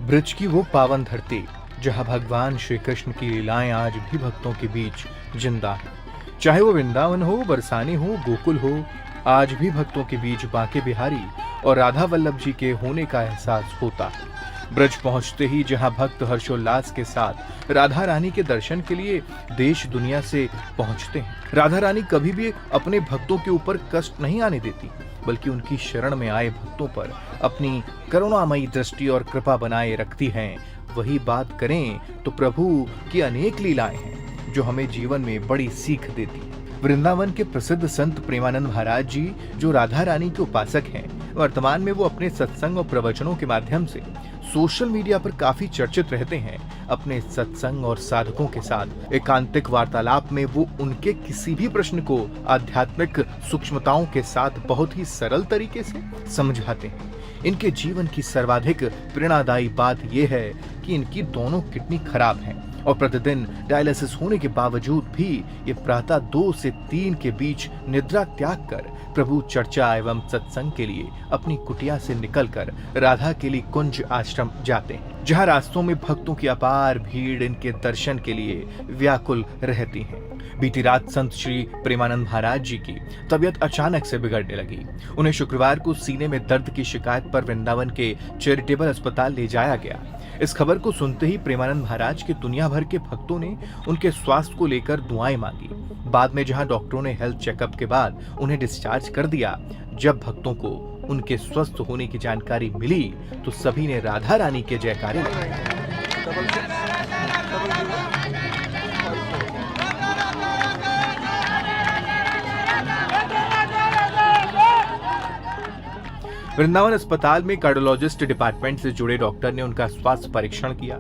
ब्रज की वो पावन धरती जहां भगवान श्री कृष्ण की लीलाएं आज भी भक्तों के बीच जिंदा हैं। चाहे वो वृंदावन हो, बरसाने हो, गोकुल हो, आज भी भक्तों के बीच बांके बिहारी और राधा वल्लभ जी के होने का एहसास होता है। ब्रज पहुंचते ही जहां भक्त हर्षोल्लास के साथ राधा रानी के दर्शन के लिए देश दुनिया से पहुंचते हैं। राधा रानी कभी भी अपने भक्तों के ऊपर कष्ट नहीं आने देती, बल्कि उनकी शरण में आए भक्तों पर अपनी करुणामयी दृष्टि और कृपा बनाए रखती हैं। वही बात करें तो प्रभु की अनेक लीलाएं हैं जो हमें जीवन में बड़ी सीख देती हैं। वृंदावन के प्रसिद्ध संत प्रेमानंद महाराज जी, जो राधा रानी के उपासक हैं, वर्तमान में वो अपने सत्संग और प्रवचनों के माध्यम से सोशल मीडिया पर काफी चर्चित रहते हैं। अपने सत्संग और साधकों के साथ एकांतिक वार्तालाप में वो उनके किसी भी प्रश्न को आध्यात्मिक सूक्ष्मताओं के साथ बहुत ही सरल तरीके से समझाते हैं। इनके जीवन की सर्वाधिक प्रेरणादायी बात यह है कि इनकी दोनों किडनी खराब हैं और प्रतिदिन डायलिसिस होने के बावजूद भी ये प्रातः 2 से 3 के बीच निद्रा त्याग कर प्रभु चर्चा एवं सत्संग के लिए अपनी कुटिया से निकलकर राधा केली कुंज आश्रम जाते हैं, जहां रास्तों में भक्तों की अपार भीड़ इनके दर्शन के लिए व्याकुल रहती है। बीती रात संत श्री प्रेमानंद महाराज जी की तबीयत अचानक से बिगड़ने लगी। उन्हें शुक्रवार को सीने में दर्द की शिकायत पर वृंदावन के चैरिटेबल अस्पताल ले जाया गया। इस खबर को सुनते ही प्रेमानंद महाराज के दुनिया भर के भक्तों ने उनके स्वास्थ्य को लेकर दुआएं मांगी। बाद में जहां डॉक्टरों ने हेल्थ चेकअप के बाद उन्हें डिस्चार्ज कर दिया, जब भक्तों को उनके स्वस्थ होने की जानकारी मिली तो सभी ने राधा रानी के जयकारे लगाए। वृंदावन अस्पताल में कार्डियोलॉजिस्ट डिपार्टमेंट से जुड़े डॉक्टर ने उनका स्वास्थ्य परीक्षण किया।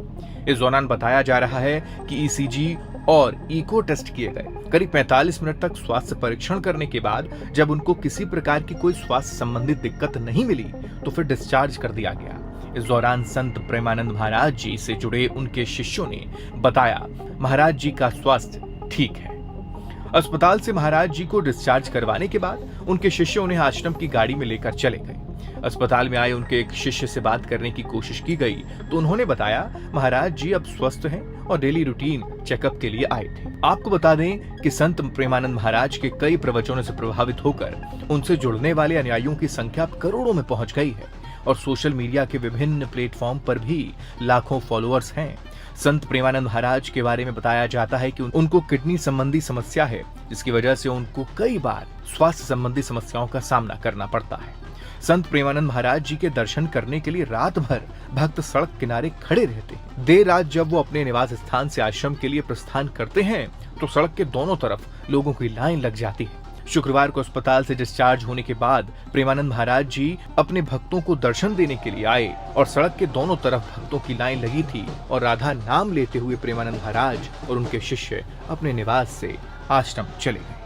इस दौरान बताया जा रहा है कि ईसीजी और इको टेस्ट किए गए। करीब 45 मिनट तक स्वास्थ्य परीक्षण करने के बाद जब उनको किसी प्रकार की कोई स्वास्थ्य संबंधित दिक्कत नहीं मिली तो फिर डिस्चार्ज कर दिया गया। इस दौरान संत प्रेमानंद महाराज जी से जुड़े उनके शिष्यों ने बताया, महाराज जी का स्वास्थ्य ठीक है। अस्पताल से महाराज जी को डिस्चार्ज करवाने के बाद उनके शिष्य उन्हें आश्रम की गाड़ी में लेकर चले गए। अस्पताल में आए उनके एक शिष्य से बात करने की कोशिश की गई तो उन्होंने बताया, महाराज जी अब स्वस्थ हैं और डेली रूटीन चेकअप के लिए आए थे। आपको बता दें कि संत प्रेमानंद महाराज के कई प्रवचनों से प्रभावित होकर उनसे जुड़ने वाले अनुयायियों की संख्या करोड़ों में पहुंच गई है और सोशल मीडिया के विभिन्न प्लेटफॉर्म पर भी लाखों फॉलोअर्स हैं। संत प्रेमानंद महाराज के बारे में बताया जाता है कि उनको किडनी संबंधी समस्या है, जिसकी वजह से उनको कई बार स्वास्थ्य संबंधी समस्याओं का सामना करना पड़ता है। संत प्रेमानंद महाराज जी के दर्शन करने के लिए रात भर भक्त सड़क किनारे खड़े रहते हैं। देर रात जब वो अपने निवास स्थान से आश्रम के लिए प्रस्थान करते हैं तो सड़क के दोनों तरफ लोगों की लाइन लग जाती है। शुक्रवार को अस्पताल से डिस्चार्ज होने के बाद प्रेमानंद महाराज जी अपने भक्तों को दर्शन देने के लिए आए और सड़क के दोनों तरफ भक्तों की लाइन लगी थी और राधा नाम लेते हुए प्रेमानंद महाराज और उनके शिष्य अपने निवास से आश्रम चले गए।